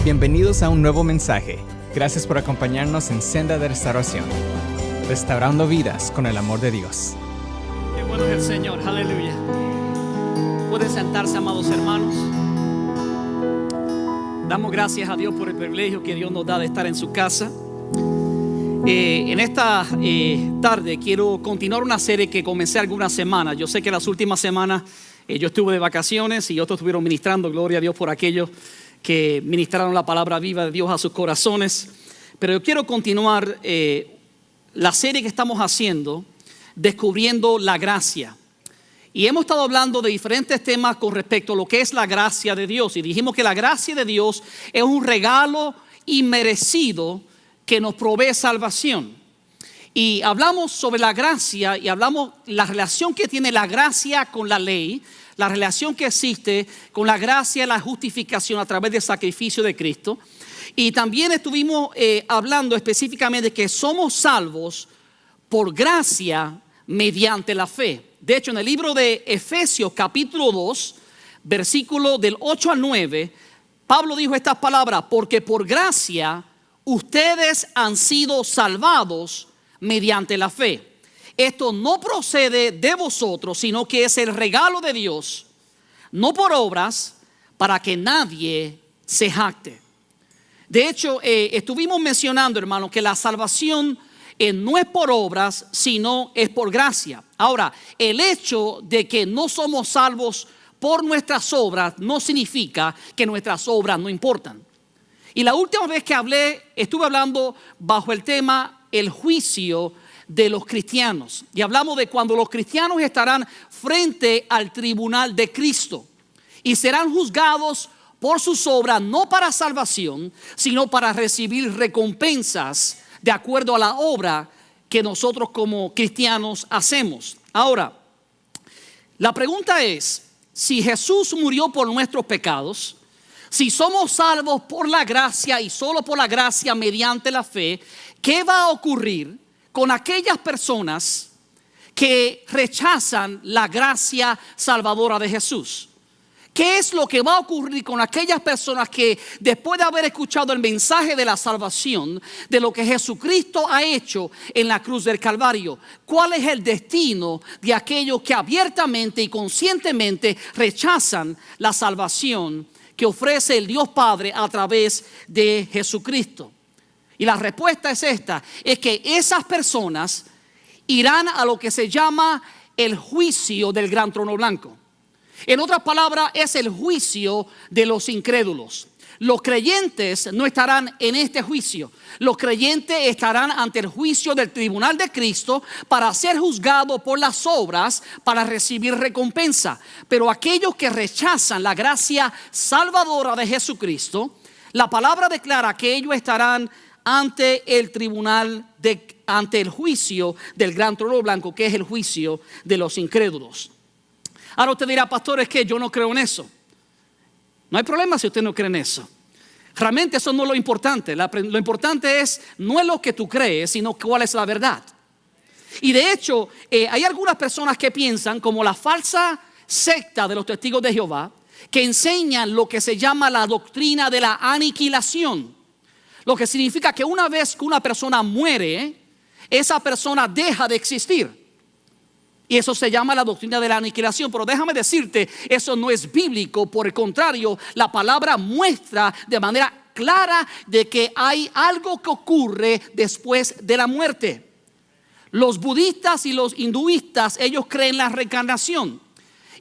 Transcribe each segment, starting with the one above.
Bienvenidos a un nuevo mensaje. Gracias por acompañarnos en Senda de Restauración, restaurando vidas con el amor de Dios. Qué bueno es el Señor, aleluya. Pueden sentarse, amados hermanos. Damos gracias a Dios por el privilegio que Dios nos da de estar en su casa. En esta tarde quiero continuar una serie que comencé algunas semanas. Yo sé que las últimas semanas yo estuve de vacaciones y otros estuvieron ministrando, gloria a Dios por aquellos que ministraron la palabra viva de Dios a sus corazones. Pero yo quiero continuar la serie que estamos haciendo, descubriendo la gracia. Y hemos estado hablando de diferentes temas con respecto a lo que es la gracia de Dios. Y dijimos que la gracia de Dios es un regalo inmerecido que nos provee salvación. Y hablamos sobre la gracia y hablamos la relación que tiene la gracia con la ley, la relación que existe con la gracia y la justificación a través del sacrificio de Cristo. Y también estuvimos hablando específicamente de que somos salvos por gracia mediante la fe. De hecho, en el libro de Efesios capítulo 2, versículo del 8 al 9, Pablo dijo estas palabras: porque por gracia ustedes han sido salvados mediante la fe. Esto no procede de vosotros, sino que es el regalo de Dios, no por obras, para que nadie se jacte. De hecho, estuvimos mencionando, hermano, que la salvación no es por obras, sino es por gracia. Ahora, el hecho de que no somos salvos por nuestras obras no significa que nuestras obras no importan. Y la última vez que estuve hablando bajo el tema el juicio de los cristianos. Y hablamos de cuando los cristianos estarán frente al tribunal de Cristo y serán juzgados por sus obras, no para salvación, sino para recibir recompensas de acuerdo a la obra que nosotros como cristianos hacemos. Ahora, la pregunta es, si Jesús murió por nuestros pecados, si somos salvos por la gracia y solo por la gracia mediante la fe, ¿qué va a ocurrir con aquellas personas que rechazan la gracia salvadora de Jesús? ¿Qué es lo que va a ocurrir con aquellas personas que después de haber escuchado el mensaje de la salvación, de lo que Jesucristo ha hecho en la cruz del Calvario? ¿Cuál es el destino de aquellos que abiertamente y conscientemente rechazan la salvación que ofrece el Dios Padre a través de Jesucristo? Y la respuesta es esta: es que esas personas irán a lo que se llama el juicio del gran trono blanco. En otras palabras, es el juicio de los incrédulos. Los creyentes no estarán en este juicio. Los creyentes estarán ante el juicio del tribunal de Cristo para ser juzgados por las obras, para recibir recompensa. Pero aquellos que rechazan la gracia salvadora de Jesucristo, la palabra declara que ellos estarán ante el tribunal, ante el juicio del gran trono blanco, que es el juicio de los incrédulos. Ahora usted dirá: pastor, es que yo no creo en eso. No hay problema si usted no cree en eso. Realmente eso no es lo importante. Lo importante no es lo que tú crees, sino cuál es la verdad. Y de hecho, hay algunas personas que piensan, como la falsa secta de los testigos de Jehová, que enseñan lo que se llama la doctrina de la aniquilación. Lo que significa que una vez que una persona muere, esa persona deja de existir. Y eso se llama la doctrina de la aniquilación. Pero déjame decirte, eso no es bíblico. Por el contrario, la palabra muestra de manera clara de que hay algo que ocurre después de la muerte. Los budistas y los hinduistas, ellos creen en la reencarnación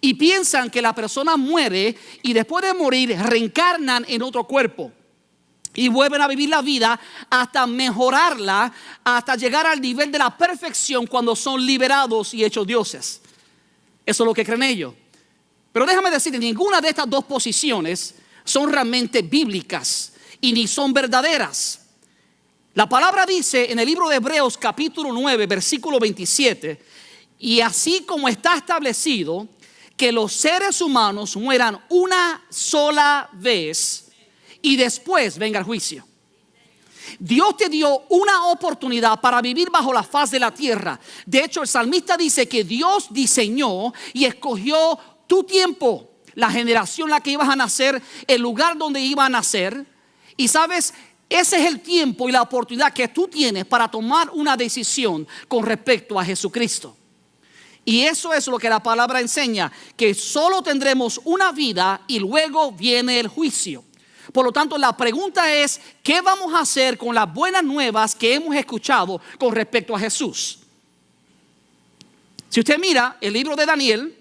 y piensan que la persona muere y después de morir reencarnan en otro cuerpo y vuelven a vivir la vida hasta mejorarla, hasta llegar al nivel de la perfección cuando son liberados y hechos dioses. Eso es lo que creen ellos. Pero déjame decirte, ninguna de estas dos posiciones son realmente bíblicas y ni son verdaderas. La palabra dice en el libro de Hebreos capítulo 9, versículo 27, y así como está establecido que los seres humanos mueran una sola vez y después venga el juicio. Dios te dio una oportunidad para vivir bajo la faz de la tierra. De hecho, el salmista dice que Dios diseñó y escogió tu tiempo, la generación en la que ibas a nacer, el lugar donde ibas a nacer, Y sabes, ese es el tiempo y la oportunidad que tú tienes para tomar una decisión con respecto a Jesucristo. Y eso es lo que la palabra enseña, que solo tendremos una vida y luego viene el juicio. Por lo tanto, la pregunta es, ¿qué vamos a hacer con las buenas nuevas que hemos escuchado con respecto a Jesús? Si usted mira el libro de Daniel,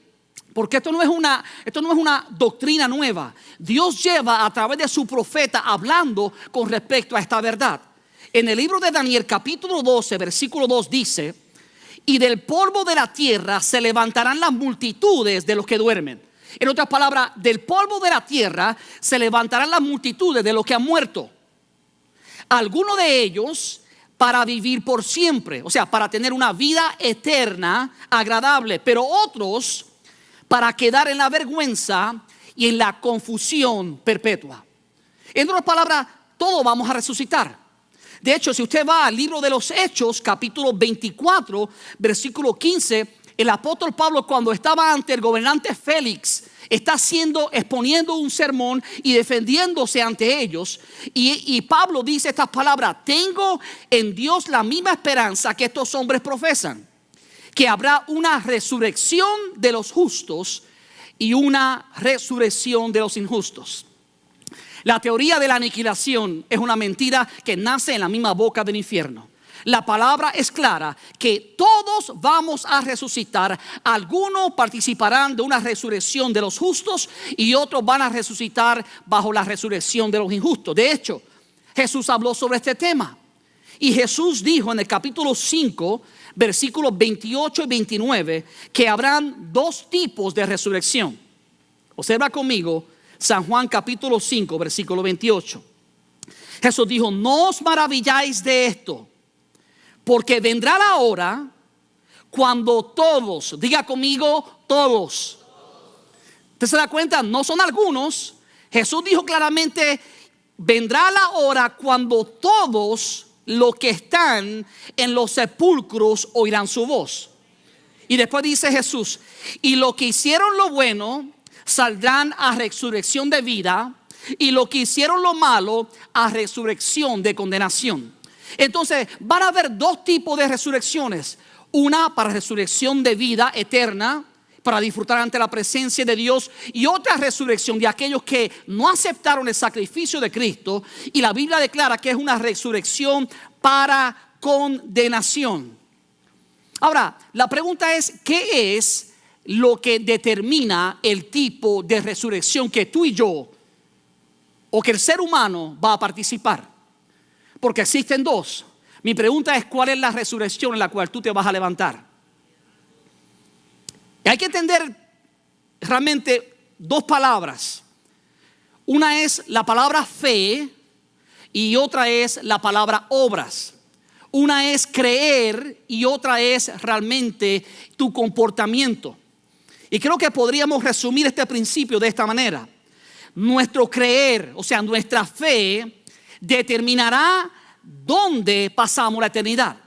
porque esto no es una doctrina nueva. Dios lleva a través de su profeta hablando con respecto a esta verdad. En el libro de Daniel, capítulo 12, versículo 2 dice: y del polvo de la tierra se levantarán las multitudes de los que duermen. En otras palabras, del polvo de la tierra se levantarán las multitudes de los que han muerto. Algunos de ellos para vivir por siempre, o sea, para tener una vida eterna, agradable. Pero otros para quedar en la vergüenza y en la confusión perpetua. En otras palabras, todos vamos a resucitar. De hecho, si usted va al libro de los Hechos, capítulo 24, versículo 15, el apóstol Pablo, cuando estaba ante el gobernante Félix, está exponiendo un sermón y defendiéndose ante ellos. Y Pablo dice estas palabras: tengo en Dios la misma esperanza que estos hombres profesan, que habrá una resurrección de los justos y una resurrección de los injustos. La teoría de la aniquilación es una mentira que nace en la misma boca del infierno. La palabra es clara, que todos vamos a resucitar. Algunos participarán de una resurrección de los justos y otros van a resucitar bajo la resurrección de los injustos. De hecho, Jesús habló sobre este tema. Y Jesús dijo en el capítulo 5, versículos 28 y 29, que habrán dos tipos de resurrección. Observa conmigo San Juan capítulo 5, versículo 28. Jesús dijo: no os maravilláis de esto, porque vendrá la hora cuando todos, diga conmigo, todos. ¿Usted se da cuenta? No son algunos. Jesús dijo claramente: vendrá la hora cuando todos los que están en los sepulcros oirán su voz. Y después dice Jesús: y los que hicieron lo bueno saldrán a resurrección de vida, y los que hicieron lo malo a resurrección de condenación. Entonces van a haber dos tipos de resurrecciones: una para resurrección de vida eterna, para disfrutar ante la presencia de Dios, y otra resurrección de aquellos que no aceptaron el sacrificio de Cristo, y la Biblia declara que es una resurrección para condenación. Ahora, la pregunta es: ¿qué es lo que determina el tipo de resurrección que tú y yo, o que el ser humano va a participar? Porque existen dos. Mi pregunta es: ¿cuál es la resurrección en la cual tú te vas a levantar? Y hay que entender realmente dos palabras. Una es la palabra fe y otra es la palabra obras. Una es creer y otra es realmente tu comportamiento. Y creo que podríamos resumir este principio de esta manera: nuestro creer, o sea, nuestra fe, determinará dónde pasamos la eternidad,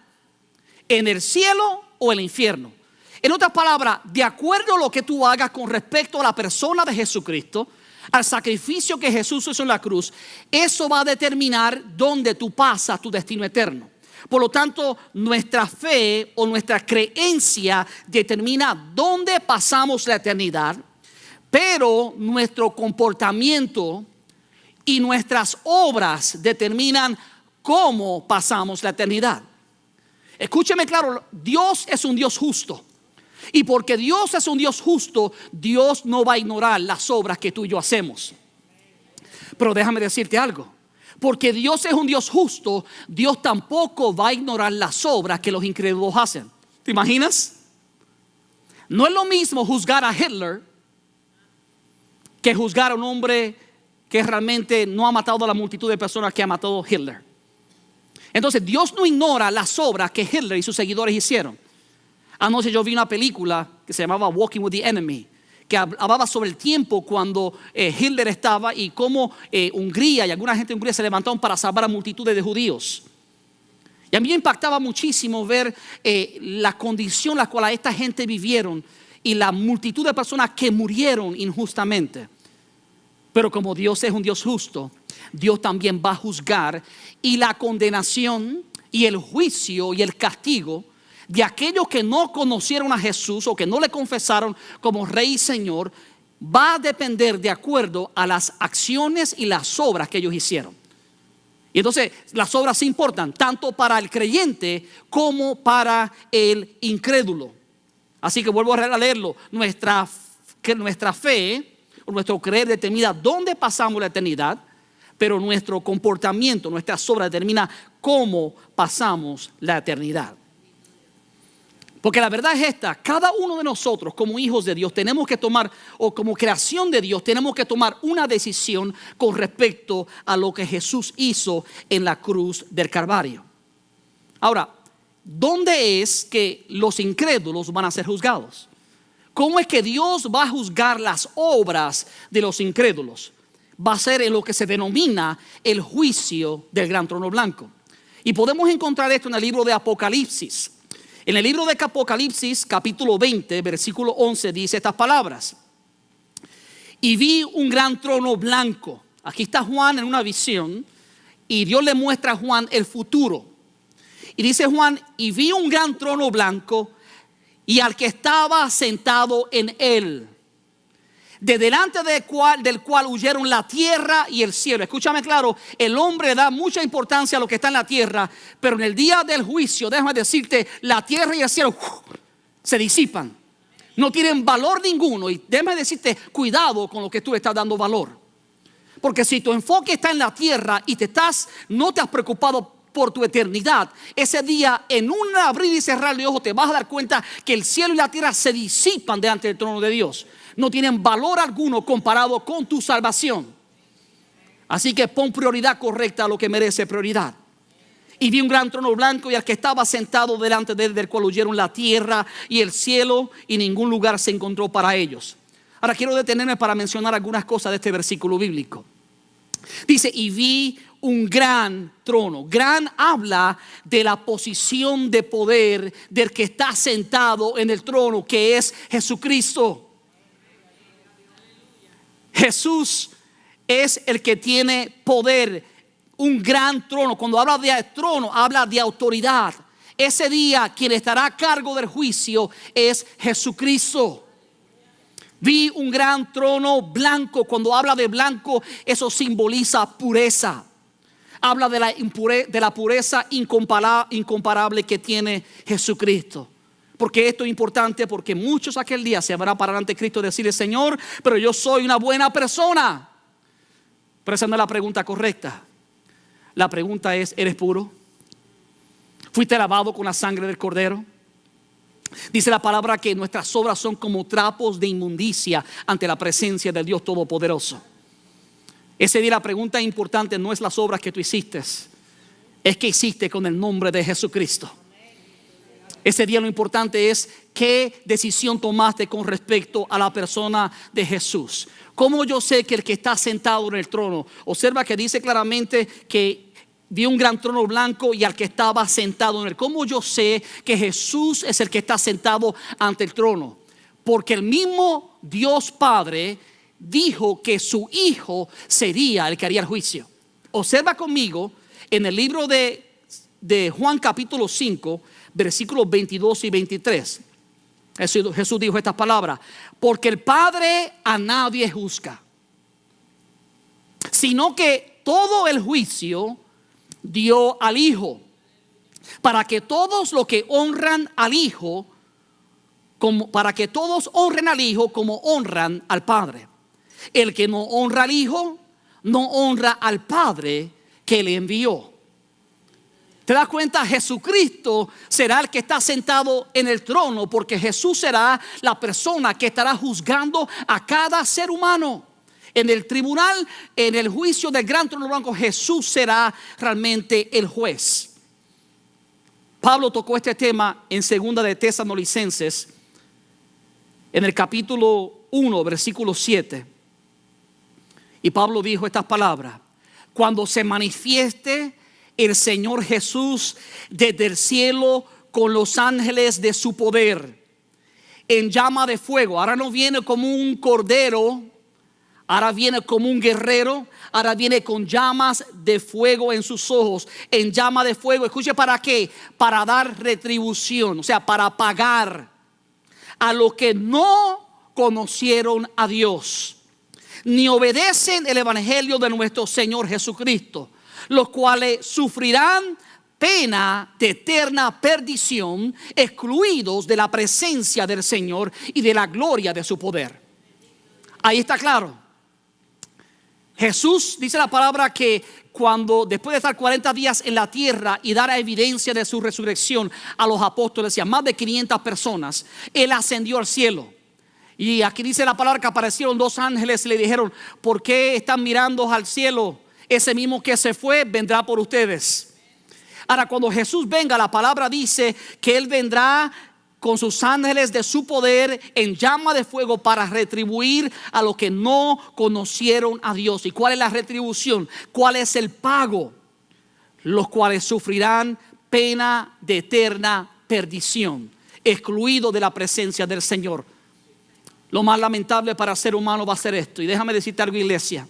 en el cielo o el infierno. En otras palabras, de acuerdo a lo que tú hagas con respecto a la persona de Jesucristo, al sacrificio que Jesús hizo en la cruz, eso va a determinar dónde tú pasas tu destino eterno. Por lo tanto, nuestra fe o nuestra creencia determina dónde pasamos la eternidad, pero nuestro comportamiento y nuestras obras determinan cómo pasamos la eternidad. Escúcheme claro: Dios es un Dios justo. Y porque Dios es un Dios justo, Dios no va a ignorar las obras que tú y yo hacemos. Pero déjame decirte algo: porque Dios es un Dios justo, Dios tampoco va a ignorar las obras que los incrédulos hacen. ¿Te imaginas? No es lo mismo juzgar a Hitler que juzgar a un hombre que realmente no ha matado a la multitud de personas que ha matado Hitler. Entonces Dios no ignora las obras que Hitler y sus seguidores hicieron. Anoche yo vi una película que se llamaba Walking with the Enemy, que hablaba sobre el tiempo cuando Hitler estaba y cómo Hungría y alguna gente de Hungría se levantaron para salvar a multitudes de judíos. Y a mí me impactaba muchísimo ver la condición en la cual esta gente vivieron y la multitud de personas que murieron injustamente. Pero como Dios es un Dios justo, Dios también va a juzgar, y la condenación y el juicio y el castigo de aquellos que no conocieron a Jesús o que no le confesaron como Rey y Señor va a depender de acuerdo a las acciones y las obras que ellos hicieron. Y entonces las obras importan tanto para el creyente como para el incrédulo. Así que vuelvo a leerlo. Nuestra fe o nuestro creer determina dónde pasamos la eternidad, pero nuestro comportamiento, nuestras obras determina cómo pasamos la eternidad. Porque la verdad es esta: cada uno de nosotros como hijos de Dios tenemos que tomar, o como creación de Dios tenemos que tomar una decisión con respecto a lo que Jesús hizo en la cruz del Calvario. Ahora, ¿dónde es que los incrédulos van a ser juzgados? ¿Cómo es que Dios va a juzgar las obras de los incrédulos? Va a ser en lo que se denomina el juicio del gran trono blanco. Y podemos encontrar esto en el libro de Apocalipsis. En el libro de Apocalipsis, capítulo 20, versículo 11, dice estas palabras: y vi un gran trono blanco. Aquí está Juan en una visión y Dios le muestra a Juan el futuro. Y dice Juan: y vi un gran trono blanco y al que estaba sentado en él, de delante del cual huyeron la tierra y el cielo. Escúchame claro, el hombre da mucha importancia a lo que está en la tierra, pero en el día del juicio, déjame decirte, la tierra y el cielo se disipan. No tienen valor ninguno. Y déjame decirte, cuidado con lo que tú le estás dando valor. Porque si tu enfoque está en la tierra y no te has preocupado por tu eternidad, ese día, en un abrir y cerrar de ojos, te vas a dar cuenta que el cielo y la tierra se disipan delante del trono de Dios. No tienen valor alguno comparado con tu salvación. Así que pon prioridad correcta a lo que merece prioridad. Y vi un gran trono blanco y al que estaba sentado delante de él, del cual huyeron la tierra y el cielo, y ningún lugar se encontró para ellos. Ahora quiero detenerme para mencionar algunas cosas de este versículo bíblico. Dice: y vi un gran trono. Gran habla de la posición de poder del que está sentado en el trono, que es Jesucristo. Jesús es el que tiene poder, un gran trono. Cuando habla de trono, habla de autoridad. Ese día quien estará a cargo del juicio es Jesucristo. Vi un gran trono blanco. Cuando habla de blanco, eso simboliza pureza. Habla de la pureza incomparable que tiene Jesucristo. Porque esto es importante, porque muchos aquel día se van a parar ante Cristo y decirle: Señor, pero yo soy una buena persona. Pero esa no es la pregunta correcta. La pregunta es: ¿eres puro? ¿Fuiste lavado con la sangre del Cordero? Dice la palabra que nuestras obras son como trapos de inmundicia ante la presencia del Dios Todopoderoso. Ese día la pregunta importante no es las obras que tú hiciste, es qué hiciste con el nombre de Jesucristo. Ese día lo importante es qué decisión tomaste con respecto a la persona de Jesús. ¿Cómo yo sé que el que está sentado en el trono? Observa que dice claramente que vi un gran trono blanco y al que estaba sentado en él. ¿Cómo yo sé que Jesús es el que está sentado ante el trono? Porque el mismo Dios Padre dijo que su Hijo sería el que haría el juicio. Observa conmigo en el libro de Juan capítulo 5, versículos 22 y 23. Jesús dijo estas palabras: porque el Padre a nadie juzga, sino que todo el juicio dio al Hijo, para que todos los que honran al Hijo, para que todos honren al Hijo como honran al Padre. El que no honra al Hijo, no honra al Padre que le envió. ¿Te das cuenta? Jesucristo será el que está sentado en el trono, porque Jesús será la persona que estará juzgando a cada ser humano. En el tribunal, en el juicio del gran trono blanco, Jesús será realmente el juez. Pablo tocó este tema en 2 de Tesalonicenses, en el capítulo 1, versículo 7. Y Pablo dijo estas palabras: cuando se manifieste el Señor Jesús desde el cielo con los ángeles de su poder en llama de fuego. Ahora no viene como un cordero Ahora viene como un guerrero. Ahora viene con llamas de fuego en sus ojos. En llama de fuego. Escuche, ¿para qué? Para dar retribución. O sea, para pagar a los que no conocieron a Dios, ni obedecen el evangelio de nuestro Señor Jesucristo, los cuales sufrirán pena de eterna perdición, excluidos de la presencia del Señor y de la gloria de su poder. Ahí está claro. Jesús dice la palabra que cuando después de estar 40 días en la tierra y dar evidencia de su resurrección a los apóstoles y a más de 500 personas, Él ascendió al cielo. Y aquí dice la palabra que aparecieron 2 ángeles y le dijeron: ¿por qué están mirando al cielo? Ese mismo que se fue vendrá por ustedes. Ahora, cuando Jesús venga, la palabra dice que Él vendrá con sus ángeles de su poder en llama de fuego para retribuir a los que no conocieron a Dios. ¿Y cuál es la retribución? ¿Cuál es el pago? Los cuales sufrirán pena de eterna perdición, excluidos de la presencia del Señor. Lo más lamentable para el ser humano va a ser esto. Y déjame decirte algo, iglesia.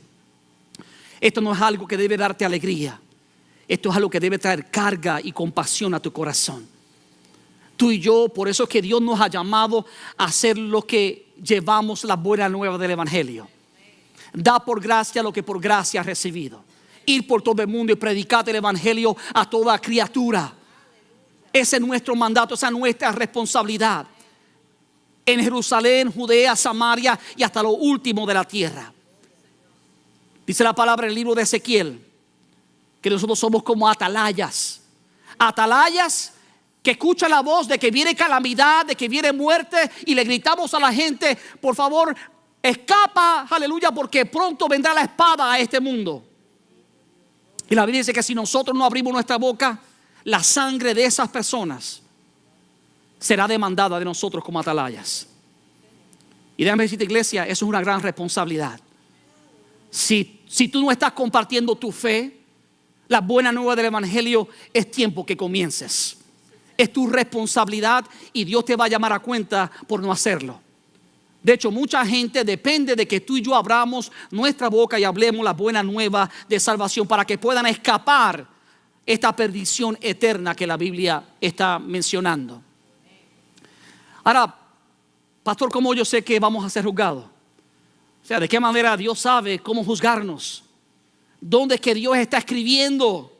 Esto no es algo que debe darte alegría. Esto es algo que debe traer carga y compasión a tu corazón. Tú y yo, por eso es que Dios nos ha llamado a hacer lo que llevamos la buena nueva del evangelio. Da por gracia lo que por gracia has recibido. Ir por todo el mundo y predicar el evangelio a toda criatura. Ese es nuestro mandato, esa es nuestra responsabilidad. En Jerusalén, Judea, Samaria y hasta lo último de la tierra. Dice la palabra en el libro de Ezequiel que nosotros somos como atalayas. Atalayas que escuchan la voz de que viene calamidad, de que viene muerte, y le gritamos a la gente: por favor, escapa, aleluya, porque pronto vendrá la espada a este mundo. Y la Biblia dice que si nosotros no abrimos nuestra boca, la sangre de esas personas será demandada de nosotros como atalayas. Y déjame decirte, iglesia, eso es una gran responsabilidad. Si tú no estás compartiendo tu fe, la buena nueva del evangelio, es tiempo que comiences. Es tu responsabilidad y Dios te va a llamar a cuenta por no hacerlo. De hecho, mucha gente depende de que tú y yo abramos nuestra boca y hablemos la buena nueva de salvación para que puedan escapar esta perdición eterna que la Biblia está mencionando. Ahora, pastor, ¿cómo yo sé que vamos a ser juzgados? O sea, ¿de qué manera Dios sabe cómo juzgarnos? ¿Dónde es que Dios está escribiendo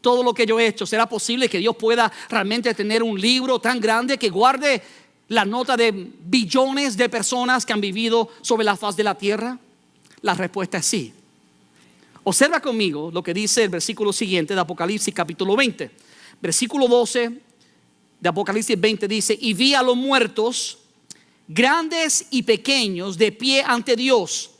todo lo que yo he hecho? ¿Será posible que Dios pueda realmente tener un libro tan grande que guarde la nota de billones de personas que han vivido sobre la faz de la tierra? La respuesta es sí. Observa conmigo lo que dice el versículo siguiente de Apocalipsis capítulo 20. Versículo 12 de Apocalipsis 20 dice: y vi a los muertos, grandes y pequeños, de pie ante Dios.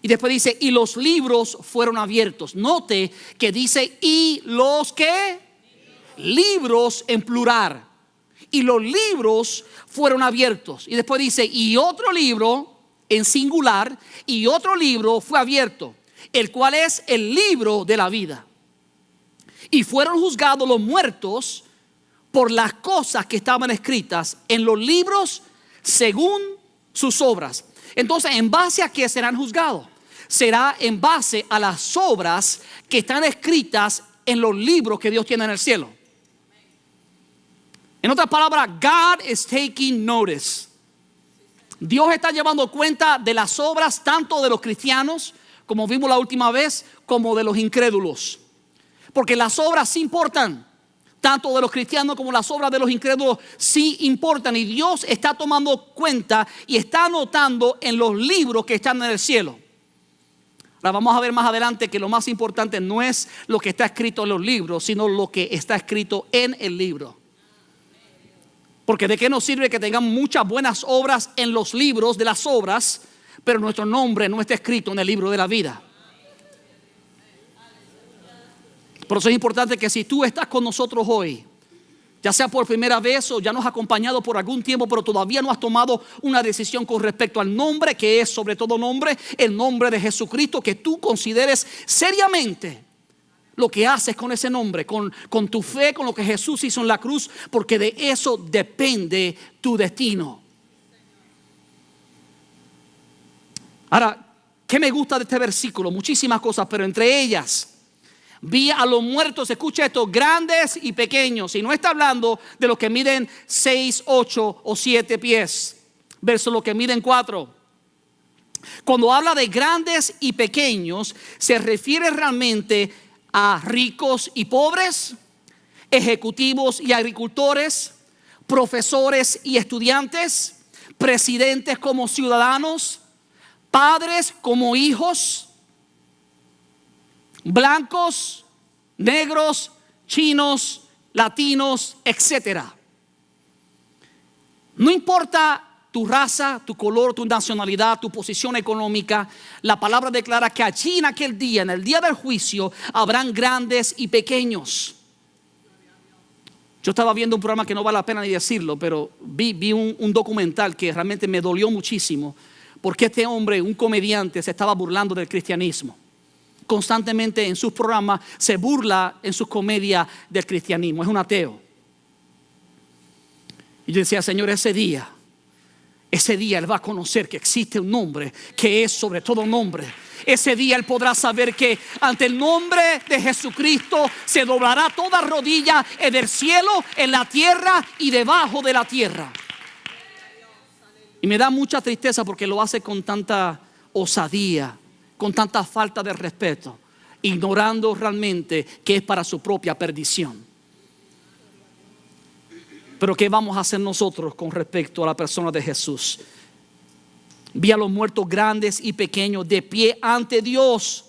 Y después dice: y los libros fueron abiertos. Note que dice: y los ¿qué? Libros en plural. Y los libros fueron abiertos. Y después dice: y otro libro en singular, y otro libro fue abierto, el cual es el libro de la vida. Y fueron juzgados los muertos por las cosas que estaban escritas en los libros según sus obras. Entonces, ¿en base a qué serán juzgados? Será en base a las obras que están escritas en los libros que Dios tiene en el cielo. En otras palabras, God is taking notice. Dios está llevando cuenta de las obras tanto de los cristianos, como vimos la última vez, como de los incrédulos. Porque las obras sí importan. Tanto de los cristianos como las obras de los incrédulos sí importan. Y Dios está tomando cuenta y está anotando en los libros que están en el cielo. Ahora vamos a ver más adelante que lo más importante no es lo que está escrito en los libros, sino lo que está escrito en el libro. Porque de qué nos sirve que tengamos muchas buenas obras en los libros de las obras, pero nuestro nombre no está escrito en el libro de la vida. Por eso es importante que si tú estás con nosotros hoy, ya sea por primera vez o ya nos has acompañado por algún tiempo, pero todavía no has tomado una decisión con respecto al nombre, que es sobre todo nombre, el nombre de Jesucristo, que tú consideres seriamente lo que haces con ese nombre, con tu fe, con lo que Jesús hizo en la cruz, porque de eso depende tu destino. Ahora, ¿Qué me gusta de este versículo? Muchísimas cosas, pero entre ellas vi a los muertos, escucha esto, grandes y pequeños. Y no está hablando de los que miden 6, 8 o 7 pies, versus los que miden 4. Cuando habla de grandes y pequeños, se refiere realmente a ricos y pobres, ejecutivos y agricultores, profesores y estudiantes, presidentes como ciudadanos, padres como hijos, blancos, negros, chinos, latinos, etcétera. No importa tu raza, tu color, tu nacionalidad, tu posición económica, la palabra declara que allí en aquel día, en el día del juicio, habrán grandes y pequeños. Yo estaba viendo un programa que no vale la pena ni decirlo, pero vi un documental que realmente me dolió muchísimo, porque este hombre, un comediante, se estaba burlando del cristianismo. Constantemente en sus programas se burla en sus comedias del cristianismo. Es un ateo. Y yo decía, Señor, ese día él va a conocer que existe un nombre que es sobre todo nombre. Ese día él podrá saber que ante el nombre de Jesucristo se doblará toda rodilla en el cielo, en la tierra y debajo de la tierra. Y me da mucha tristeza porque lo hace con tanta osadía, con tanta falta de respeto, ignorando realmente que es para su propia perdición. Pero ¿qué vamos a hacer nosotros con respecto a la persona de Jesús? Vi a los muertos grandes y pequeños de pie ante Dios.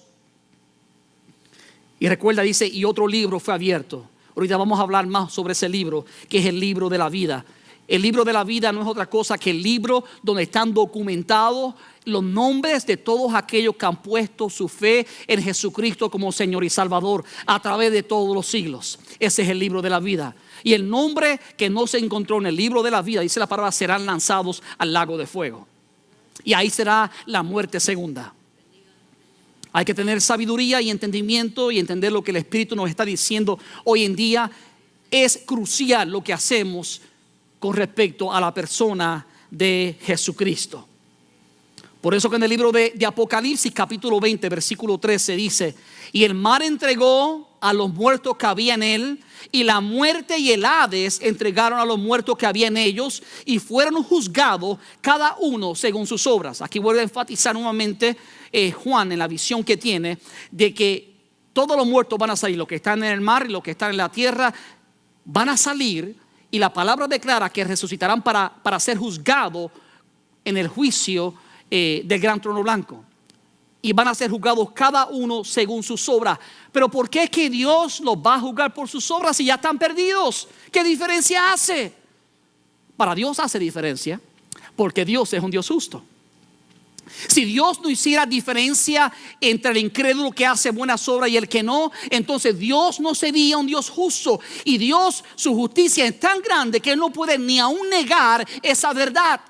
Y recuerda, dice, y otro libro fue abierto. Ahorita vamos a hablar más sobre ese libro, que es el libro de la vida. El libro de la vida no es otra cosa que el libro donde están documentados los nombres de todos aquellos que han puesto su fe en Jesucristo como Señor y Salvador a través de todos los siglos. Ese es el libro de la vida. Y el nombre que no se encontró en el libro de la vida, dice la palabra, serán lanzados al lago de fuego. Y ahí será la muerte segunda. Hay que tener sabiduría y entendimiento y entender lo que el Espíritu nos está diciendo hoy en día. Es crucial lo que hacemos con respecto a la persona de Jesucristo. Por eso que en el libro de Apocalipsis capítulo 20 versículo 13 dice: y el mar entregó a los muertos que había en él, y la muerte y el Hades entregaron a los muertos que había en ellos, y fueron juzgados cada uno según sus obras. Aquí vuelve a enfatizar nuevamente Juan en la visión que tiene de que todos los muertos van a salir, los que están en el mar y los que están en la tierra van a salir, y la palabra declara que resucitarán para ser juzgados en el juicio del gran trono blanco. Y van a ser juzgados cada uno según sus obras. Pero ¿por qué es que Dios los va a juzgar por sus obras si ya están perdidos? ¿Qué diferencia hace? Para Dios hace diferencia, porque Dios es un Dios justo. Si Dios no hiciera diferencia entre el incrédulo que hace buenas obras y el que no, entonces Dios no sería un Dios justo. Y Dios, su justicia es tan grande que Él no puede ni aún negar esa verdad.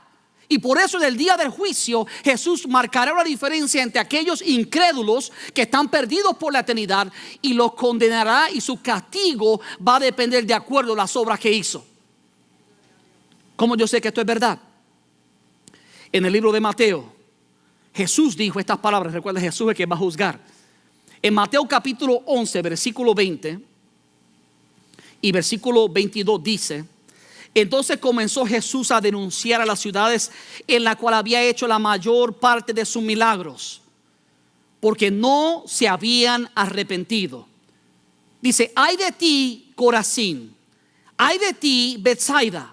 Y por eso en el día del juicio Jesús marcará una diferencia entre aquellos incrédulos que están perdidos por la eternidad y los condenará, y su castigo va a depender de acuerdo a las obras que hizo. ¿Cómo yo sé que esto es verdad? En el libro de Mateo Jesús dijo estas palabras. Recuerda, Jesús es el que va a juzgar. En Mateo capítulo 11 versículo 20 y versículo 22 dice: entonces comenzó Jesús a denunciar a las ciudades en las cuales había hecho la mayor parte de sus milagros, porque no se habían arrepentido. Dice: ay de ti, Corazín, ay de ti, Betsaida.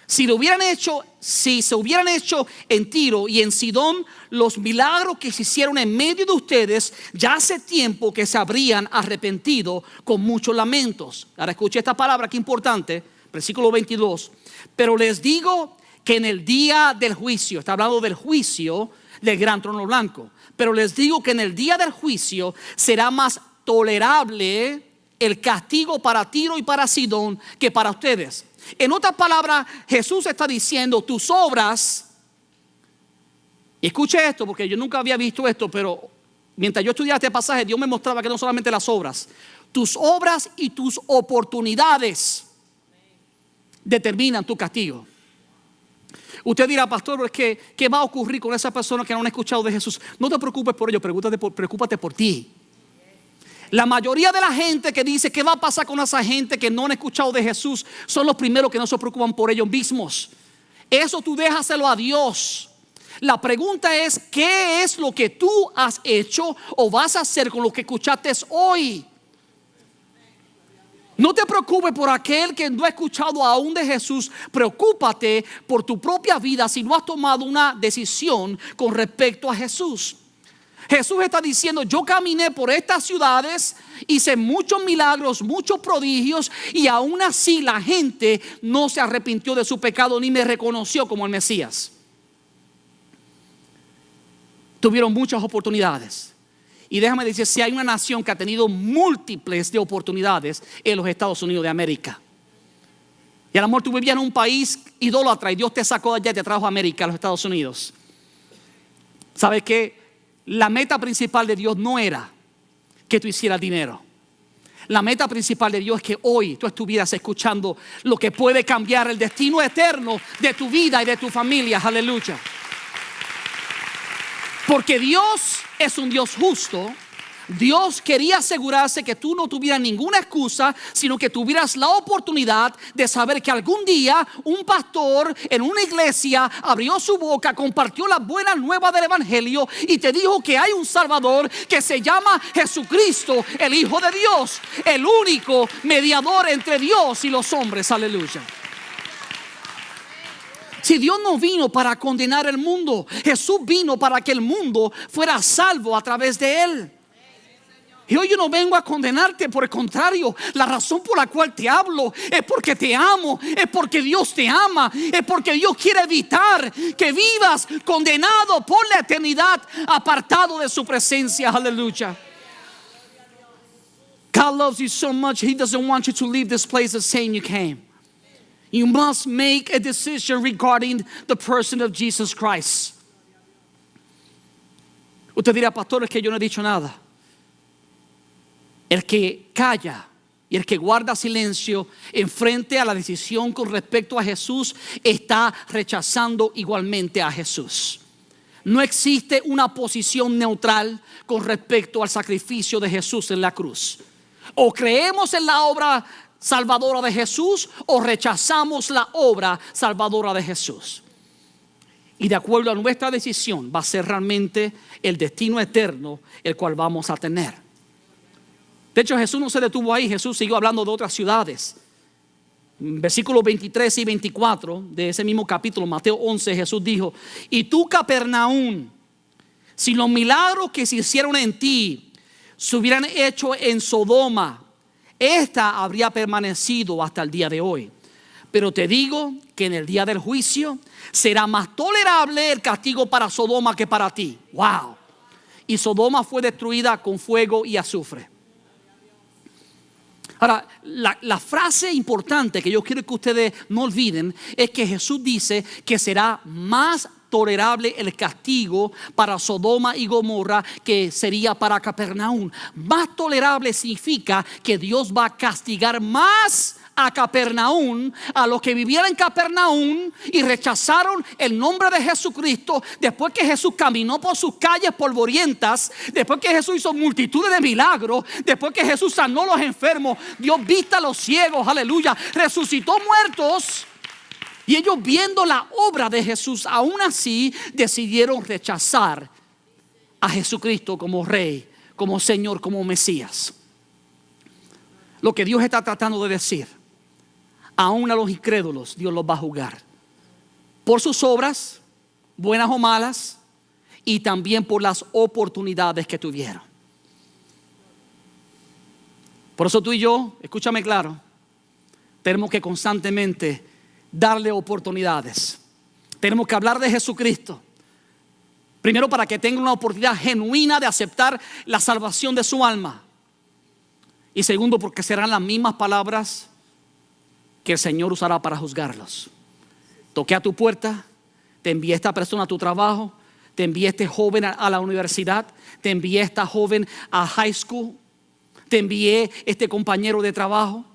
Si se hubieran hecho en Tiro y en Sidón los milagros que se hicieron en medio de ustedes, ya hace tiempo que se habrían arrepentido con muchos lamentos. Ahora escuche esta palabra que importante. Versículo 22. Pero les digo que en el día del juicio, está hablando del juicio del gran trono blanco, pero les digo que en el día del juicio será más tolerable el castigo para Tiro y para Sidón que para ustedes. En otras palabras, Jesús está diciendo: tus obras, y escuche esto porque yo nunca había visto esto, pero mientras yo estudiaba este pasaje, Dios me mostraba que no solamente las obras, tus obras y tus oportunidades determinan tu castigo. Usted dirá, pastor, ¿qué va a ocurrir con esas personas que no han escuchado de Jesús? No te preocupes por ello, preocúpate por ti. La mayoría de la gente que dice qué va a pasar con esa gente que no han escuchado de Jesús son los primeros que no se preocupan por ellos mismos. Eso tú déjaselo a Dios. La pregunta es, ¿qué es lo que tú has hecho o vas a hacer con lo que escuchaste hoy? No te preocupes por aquel que no ha escuchado aún de Jesús. Preocúpate por tu propia vida si no has tomado una decisión con respecto a Jesús. Jesús está diciendo, yo caminé por estas ciudades, hice muchos milagros, muchos prodigios, y aún así la gente no se arrepintió de su pecado ni me reconoció como el Mesías. Tuvieron muchas oportunidades. Y déjame decir, si hay una nación que ha tenido múltiples de oportunidades, en los Estados Unidos de América. Y a lo mejor tú vivías en un país idólatra y Dios te sacó de allá y te trajo a América, a los Estados Unidos. ¿Sabes qué? La meta principal de Dios no era que tú hicieras dinero. La meta principal de Dios es que hoy tú estuvieras escuchando lo que puede cambiar el destino eterno de tu vida y de tu familia. Aleluya. Porque Dios es un Dios justo. Dios quería asegurarse que tú no tuvieras ninguna excusa, sino que tuvieras la oportunidad de saber que algún día un pastor en una iglesia abrió su boca, compartió la buena nueva del evangelio y te dijo que hay un Salvador que se llama Jesucristo, el Hijo de Dios, el único mediador entre Dios y los hombres. Aleluya. Si Dios no vino para condenar el mundo, Jesús vino para que el mundo fuera salvo a través de él. Y hoy yo no vengo a condenarte, por el contrario, la razón por la cual te hablo es porque te amo, es porque Dios te ama, es porque Dios quiere evitar que vivas condenado por la eternidad, apartado de su presencia. Aleluya. God loves you so much, He doesn't want you to leave this place the same you came. You must make a decision regarding the person of Jesus Christ. Usted dirá, pastor, es que yo no he dicho nada. El que calla y el que guarda silencio en frente a la decisión con respecto a Jesús está rechazando igualmente a Jesús. No existe una posición neutral con respecto al sacrificio de Jesús en la cruz. O creemos en la obra salvadora de Jesús o rechazamos la obra salvadora de Jesús. Y de acuerdo a nuestra decisión va a ser realmente el destino eterno el cual vamos a tener. De hecho, Jesús no se detuvo ahí. Jesús siguió hablando de otras ciudades. Versículos 23 y 24 de ese mismo capítulo, Mateo 11, Jesús dijo: y tú, Capernaum, si los milagros que se hicieron en ti se hubieran hecho en Sodoma, esta habría permanecido hasta el día de hoy. Pero te digo que en el día del juicio será más tolerable el castigo para Sodoma que para ti. Wow. Y Sodoma fue destruida con fuego y azufre. Ahora, la frase importante que yo quiero que ustedes no olviden es que Jesús dice que será más tolerable el castigo para Sodoma y Gomorra que sería para Capernaum. Más tolerable significa que Dios va a castigar más a Capernaum, a los que vivieron en Capernaum y rechazaron el nombre de Jesucristo, después que Jesús caminó por sus calles polvorientas, después que Jesús hizo multitudes de milagros, después que Jesús sanó a los enfermos, dio vista a los ciegos, aleluya, resucitó muertos. Y ellos, viendo la obra de Jesús, aún así decidieron rechazar a Jesucristo como Rey, como Señor, como Mesías. Lo que Dios está tratando de decir: aún a los incrédulos Dios los va a juzgar por sus obras, buenas o malas, y también por las oportunidades que tuvieron. Por eso tú y yo, escúchame claro, tenemos que constantemente darle oportunidades. Tenemos que hablar de Jesucristo. Primero, para que tenga una oportunidad genuina de aceptar la salvación de su alma. Y segundo, porque serán las mismas palabras que el Señor usará para juzgarlos. Toqué a tu puerta, te envié esta persona a tu trabajo, te envié este joven a la universidad, te envié esta joven a high school, te envié este compañero de trabajo.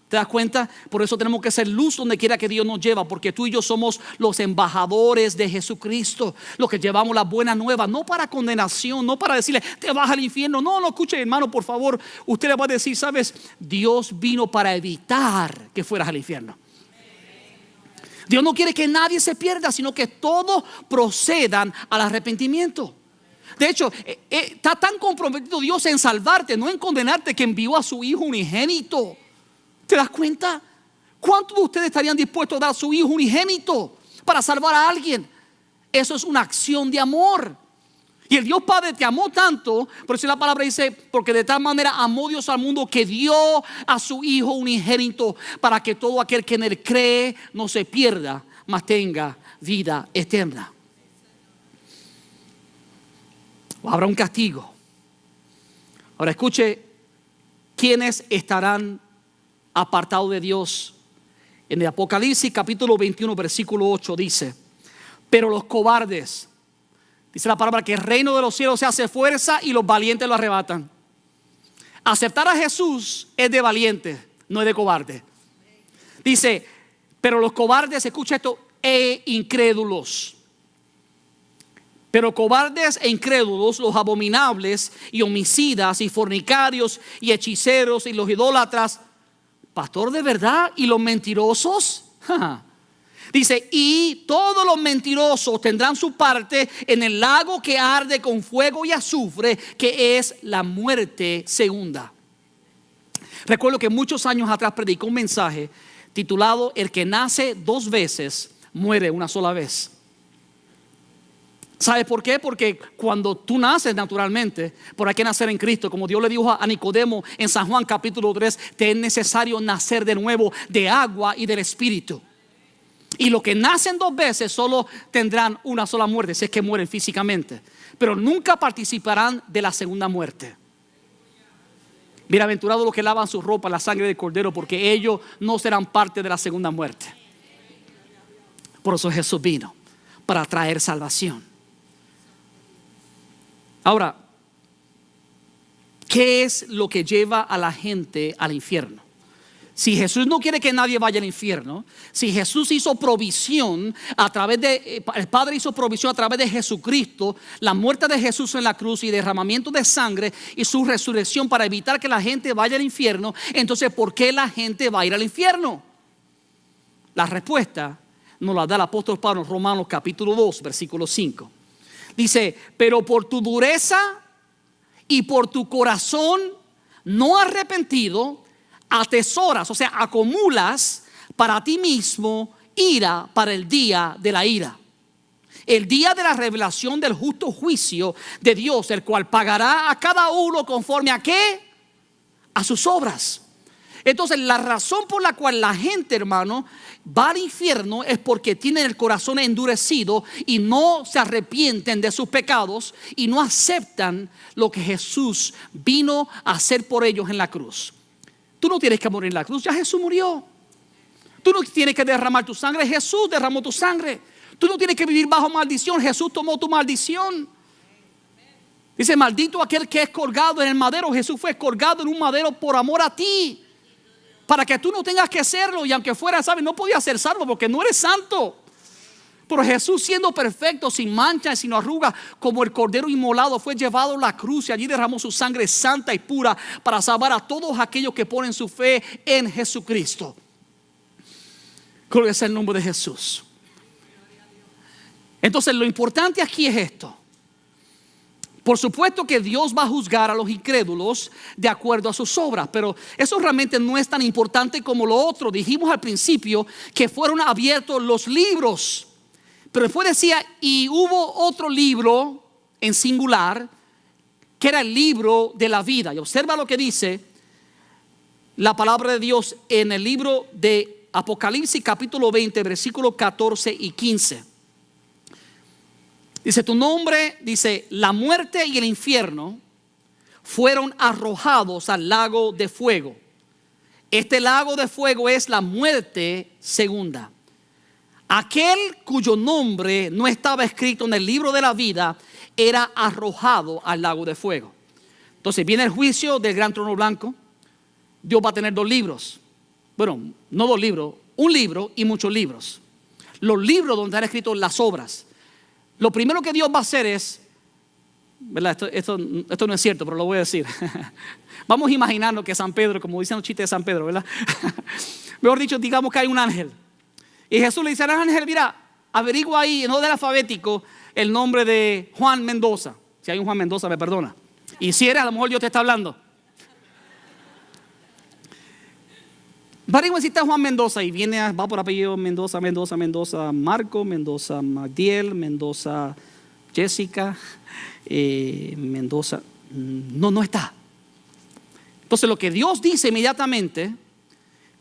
¿Te das cuenta? Por eso tenemos que ser luz donde quiera que Dios nos lleva, porque tú y yo somos los embajadores de Jesucristo, los que llevamos la buena nueva, no para condenación, no para decirle te vas al infierno. No, escuche, hermano, por favor. Usted le va a decir, sabes, Dios vino para evitar que fueras al infierno. Dios no quiere que nadie se pierda, sino que todos procedan al arrepentimiento. De hecho, está tan comprometido Dios en salvarte, no en condenarte, que envió a su Hijo unigénito. ¿Te das cuenta? ¿Cuántos de ustedes estarían dispuestos a dar a su Hijo unigénito para salvar a alguien? Eso es una acción de amor. Y el Dios Padre te amó tanto, por eso la palabra dice, porque de tal manera amó Dios al mundo que dio a su Hijo unigénito para que todo aquel que en él cree no se pierda, mas tenga vida eterna. Habrá un castigo. Ahora escuche, ¿quiénes estarán apartados de Dios? En el Apocalipsis capítulo 21 versículo 8 dice, pero los cobardes, dice la palabra que el reino de los cielos se hace fuerza y los valientes lo arrebatan. Aceptar a Jesús es de valiente, no es de cobarde. Dice, pero los cobardes, escucha esto, e incrédulos. Pero cobardes e incrédulos, los abominables y homicidas y fornicarios y hechiceros y los idólatras, pastor, de verdad, y los mentirosos. Dice, y todos los mentirosos tendrán su parte en el lago que arde con fuego y azufre, que es la muerte segunda. Recuerdo que muchos años atrás predicó un mensaje titulado el que nace dos veces muere una sola vez. ¿Sabes por qué? Porque cuando tú naces naturalmente, por hay que nacer en Cristo, como Dios le dijo a Nicodemo en San Juan capítulo 3, te es necesario nacer de nuevo de agua y del Espíritu. Y los que nacen dos veces solo tendrán una sola muerte, si es que mueren físicamente, pero nunca participarán de la segunda muerte. Bienaventurados los que lavan su ropa en la sangre del Cordero, porque ellos no serán parte de la segunda muerte. Por eso Jesús vino, para traer salvación. Ahora, ¿qué es lo que lleva a la gente al infierno? Si Jesús no quiere que nadie vaya al infierno, si Jesús hizo provisión a través de, el Padre hizo provisión a través de Jesucristo, la muerte de Jesús en la cruz y derramamiento de sangre y su resurrección para evitar que la gente vaya al infierno, entonces ¿por qué la gente va a ir al infierno? La respuesta nos la da el apóstol Pablo en Romanos capítulo 2, versículo 5. Dice, pero por tu dureza y por tu corazón no arrepentido, atesoras, o sea, acumulas para ti mismo ira para el día de la ira. El día de la revelación del justo juicio de Dios, el cual pagará a cada uno conforme a ¿qué? A sus obras. Entonces la razón por la cual la gente, hermano, va al infierno es porque tienen el corazón endurecido y no se arrepienten de sus pecados y no aceptan lo que Jesús vino a hacer por ellos en la cruz. Tú no tienes que morir en la cruz, ya Jesús murió. Tú no tienes que derramar tu sangre, Jesús derramó tu sangre. Tú no tienes que vivir bajo maldición, Jesús tomó tu maldición. Dice, maldito aquel que es colgado en el madero. Jesús fue colgado en un madero por amor a ti, para que tú no tengas que hacerlo. Y aunque fuera, ¿sabes? No podías ser salvo porque no eres santo. Pero Jesús, siendo perfecto, sin mancha y sin arruga, como el cordero inmolado, fue llevado a la cruz y allí derramó su sangre santa y pura para salvar a todos aquellos que ponen su fe en Jesucristo. Gloria sea el nombre de Jesús. Entonces lo importante aquí es esto. Por supuesto que Dios va a juzgar a los incrédulos de acuerdo a sus obras, pero eso realmente no es tan importante como lo otro. Dijimos al principio que fueron abiertos los libros, pero después decía, y hubo otro libro en singular, que era el libro de la vida. Y observa lo que dice la palabra de Dios en el libro de Apocalipsis capítulo 20, versículos 14 y 15. Dice, tu nombre, dice, la muerte y el infierno fueron arrojados al lago de fuego. Este lago de fuego es la muerte segunda. Aquel cuyo nombre no estaba escrito en el libro de la vida era arrojado al lago de fuego. Entonces viene el juicio del gran trono blanco. Dios va a tener dos libros. bueno, no 2 libros, un libro y muchos libros. Los libros donde están escritos las obras. Lo primero que Dios va a hacer es, ¿verdad? Esto no es cierto, pero lo voy a decir. Vamos a imaginarnos que San Pedro, como dicen los chistes de San Pedro, ¿verdad? Mejor dicho, digamos que hay un ángel. Y Jesús le dice al ángel, mira, averigua ahí en orden alfabético el nombre de Juan Mendoza. Si hay un Juan Mendoza, me perdona. Y si eres, a lo mejor Dios te está hablando. Averigua si está Juan Mendoza y viene, va por apellido Mendoza, Marco, Mendoza, Magdiel, Mendoza, Jessica, Mendoza. No está. Entonces lo que Dios dice inmediatamente,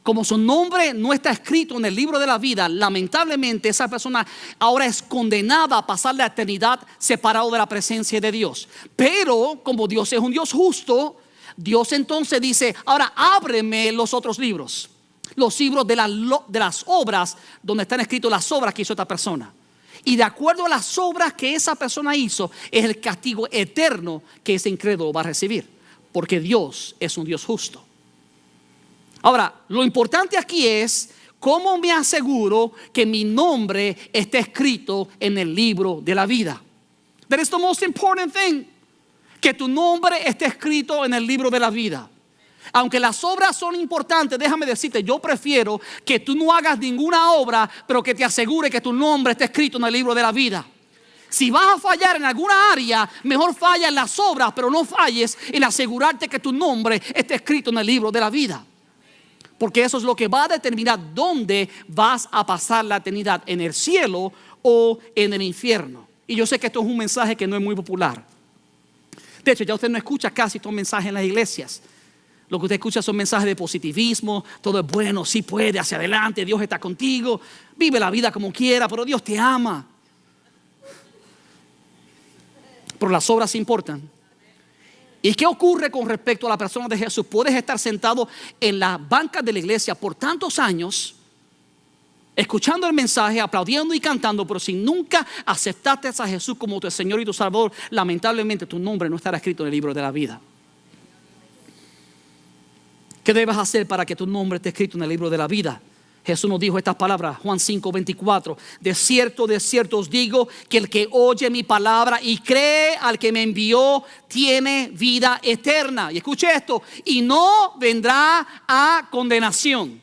como su nombre no está escrito en el libro de la vida, lamentablemente esa persona ahora es condenada a pasar la eternidad separado de la presencia de Dios. Pero como Dios es un Dios justo, Dios entonces dice, ahora ábreme los otros libros. Los libros de las obras donde están escritas las obras que hizo esta persona. Y de acuerdo a las obras que esa persona hizo, es el castigo eterno que ese incrédulo va a recibir. Porque Dios es un Dios justo. Ahora, lo importante aquí es cómo me aseguro que mi nombre esté escrito en el libro de la vida. That is the most important thing. Que tu nombre esté escrito en el libro de la vida. Aunque las obras son importantes, déjame decirte, yo prefiero que tú no hagas ninguna obra, pero que te asegure que tu nombre esté escrito en el libro de la vida. Si vas a fallar en alguna área, mejor falla en las obras, pero no falles en asegurarte que tu nombre esté escrito en el libro de la vida. Porque eso es lo que va a determinar dónde vas a pasar la eternidad, en el cielo o en el infierno. Y yo sé que esto es un mensaje que no es muy popular. De hecho, ya usted no escucha casi estos mensajes en las iglesias. Lo que usted escucha son mensajes de positivismo. Todo es bueno, sí puede, hacia adelante, Dios está contigo. Vive la vida como quiera, pero Dios te ama. Pero las obras importan. ¿Y qué ocurre con respecto a la persona de Jesús? Puedes estar sentado en las bancas de la iglesia por tantos años, escuchando el mensaje, aplaudiendo y cantando, pero si nunca aceptaste a Jesús como tu Señor y tu Salvador, lamentablemente tu nombre no estará escrito en el libro de la vida. ¿Qué debes hacer para que tu nombre esté escrito en el libro de la vida? Jesús nos dijo estas palabras, Juan 5:24. De cierto os digo que el que oye mi palabra y cree al que me envió tiene vida eterna. Y escuche esto, y no vendrá a condenación,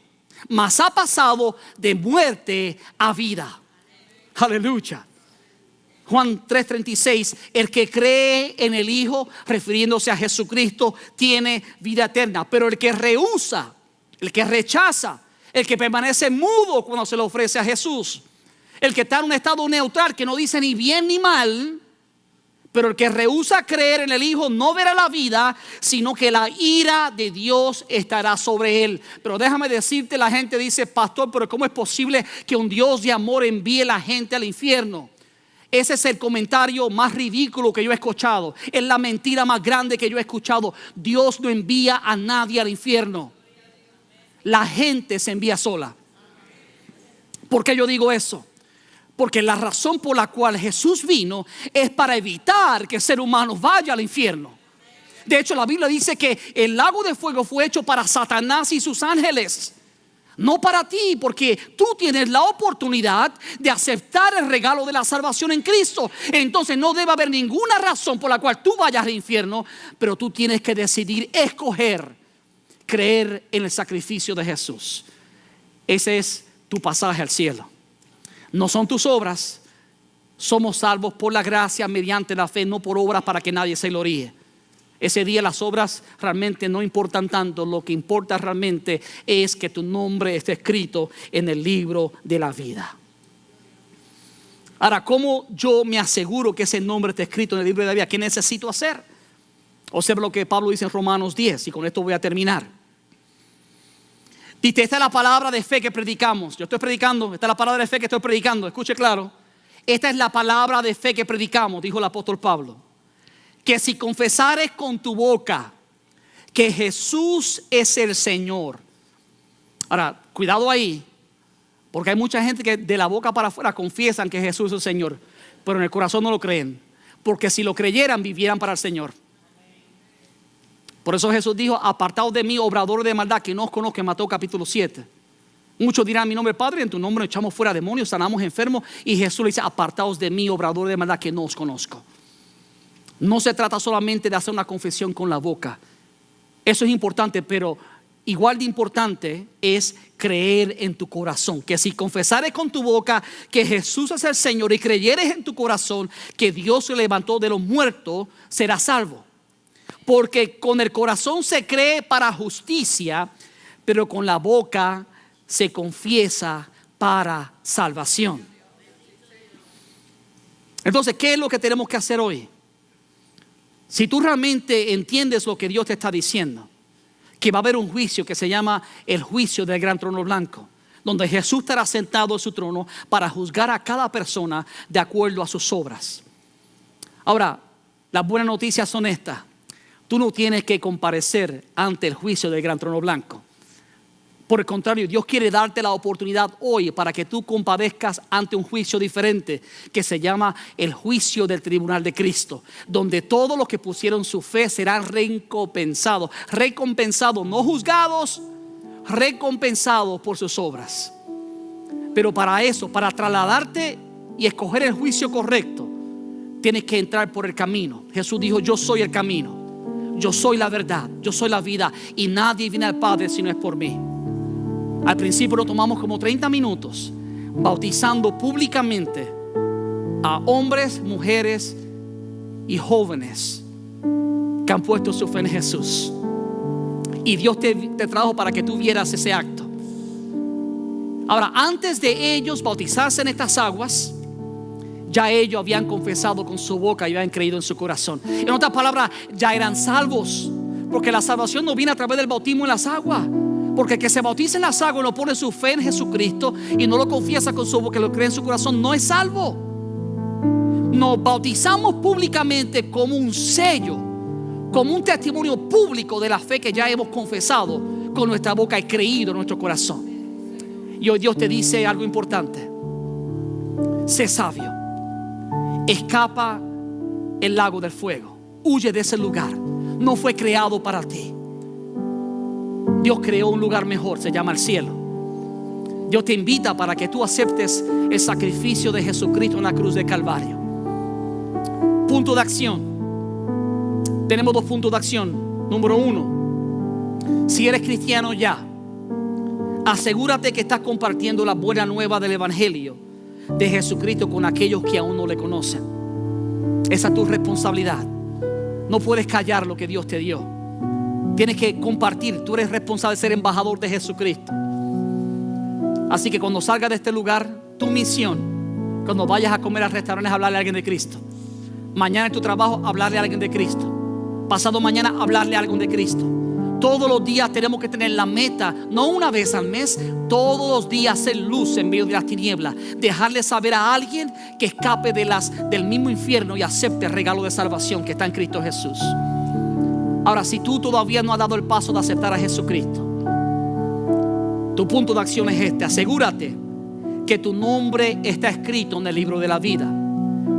mas ha pasado de muerte a vida. Aleluya. Juan 3:36, el que cree en el Hijo, refiriéndose a Jesucristo, tiene vida eterna. Pero el que rehúsa, el que rechaza, el que permanece mudo cuando se le ofrece a Jesús, el que está en un estado neutral, que no dice ni bien ni mal, pero el que rehúsa creer en el Hijo no verá la vida, sino que la ira de Dios estará sobre él. Pero déjame decirte, la gente dice, pastor, pero ¿cómo es posible que un Dios de amor envíe a la gente al infierno? Ese es el comentario más ridículo que yo he escuchado. Es la mentira más grande que yo he escuchado. Dios no envía a nadie al infierno. La gente se envía sola. ¿Por qué yo digo eso? Porque la razón por la cual Jesús vino es para evitar que el ser humano vaya al infierno. De hecho, la Biblia dice que el lago de fuego fue hecho para Satanás y sus ángeles. No para ti, porque tú tienes la oportunidad de aceptar el regalo de la salvación en Cristo. Entonces no debe haber ninguna razón por la cual tú vayas al infierno, pero tú tienes que decidir escoger creer en el sacrificio de Jesús. Ese es tu pasaje al cielo. No son tus obras. Somos salvos por la gracia mediante la fe, no por obras para que nadie se gloríe. Ese día las obras realmente no importan tanto. Lo que importa realmente es que tu nombre esté escrito en el libro de la vida. Ahora, ¿cómo yo me aseguro que ese nombre esté escrito en el libro de la vida? ¿Qué necesito hacer? Observa lo que Pablo dice en Romanos 10, y con esto voy a terminar. Dice, esta es la palabra de fe que predicamos. Yo estoy predicando, esta es la palabra de fe que estoy predicando. Escuche claro. Esta es la palabra de fe que predicamos, dijo el apóstol Pablo. Que si confesares con tu boca que Jesús es el Señor. Ahora, cuidado ahí, porque hay mucha gente que de la boca para afuera confiesan que Jesús es el Señor, pero en el corazón no lo creen. Porque si lo creyeran, vivieran para el Señor. Por eso Jesús dijo: apartaos de mí, obradores de maldad, que no os conozco, en Mateo capítulo 7. Muchos dirán: mi nombre, Padre, en tu nombre echamos fuera demonios, sanamos enfermos. Y Jesús le dice: apartaos de mí, obradores de maldad, que no os conozco. No se trata solamente de hacer una confesión con la boca. Eso es importante, pero igual de importante es creer en tu corazón. Que si confesares con tu boca que Jesús es el Señor y creyeres en tu corazón que Dios se levantó de los muertos, serás salvo. Porque con el corazón se cree para justicia, pero con la boca se confiesa para salvación. Entonces, ¿qué es lo que tenemos que hacer hoy? Si tú realmente entiendes lo que Dios te está diciendo, que va a haber un juicio que se llama el juicio del gran trono blanco, donde Jesús estará sentado en su trono para juzgar a cada persona de acuerdo a sus obras. Ahora, las buenas noticias son estas: tú no tienes que comparecer ante el juicio del gran trono blanco. Por el contrario, Dios quiere darte la oportunidad hoy para que tú compadezcas ante un juicio diferente, que se llama el juicio del tribunal de Cristo, donde todos los que pusieron su fe serán recompensados, no juzgados, recompensados por sus obras. Pero para eso, para trasladarte y escoger el juicio correcto, tienes que entrar por el camino. Jesús dijo: yo soy el camino, yo soy la verdad, yo soy la vida, y nadie viene al Padre si no es por mí. Al principio lo tomamos como 30 minutos bautizando públicamente a hombres, mujeres y jóvenes que han puesto su fe en Jesús. Y Dios te trajo para que tú vieras ese acto. Ahora, antes de ellos bautizarse en estas aguas, ya ellos habían confesado con su boca y habían creído en su corazón. En otras palabras, ya eran salvos, porque la salvación no viene a través del bautismo en las aguas. Porque el que se bautiza en las aguas, no pone su fe en Jesucristo y no lo confiesa con su boca, lo cree en su corazón, no es salvo. Nos bautizamos públicamente como un sello, como un testimonio público de la fe que ya hemos confesado con nuestra boca y creído en nuestro corazón. Y hoy Dios te dice algo importante: sé sabio, escapa el lago del fuego, huye de ese lugar. No fue creado para ti. Dios creó un lugar mejor, se llama el cielo. Dios te invita para que tú aceptes el sacrificio de Jesucristo en la cruz de Calvario. Punto de acción. Tenemos 2 puntos de acción. Número 1, si eres cristiano ya, asegúrate que estás compartiendo la buena nueva del evangelio de Jesucristo con aquellos que aún no le conocen. Esa es tu responsabilidad. No puedes callar lo que Dios te dio. Tienes que compartir. Tú eres responsable de ser embajador de Jesucristo. Así que cuando salgas de este lugar, tu misión, cuando vayas a comer al restaurante, es hablarle a alguien de Cristo. Mañana en tu trabajo, hablarle a alguien de Cristo. Pasado mañana, hablarle a alguien de Cristo. Todos los días tenemos que tener la meta, no una vez al mes, todos los días ser luz en medio de las tinieblas. Dejarle saber a alguien que escape del mismo infierno y acepte el regalo de salvación que está en Cristo Jesús. Ahora, si tú todavía no has dado el paso de aceptar a Jesucristo, tu punto de acción es este: asegúrate que tu nombre está escrito en el libro de la vida.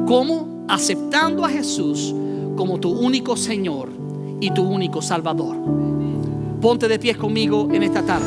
¿Cómo? Aceptando a Jesús como tu único Señor y tu único Salvador. Ponte de pie conmigo en esta tarde.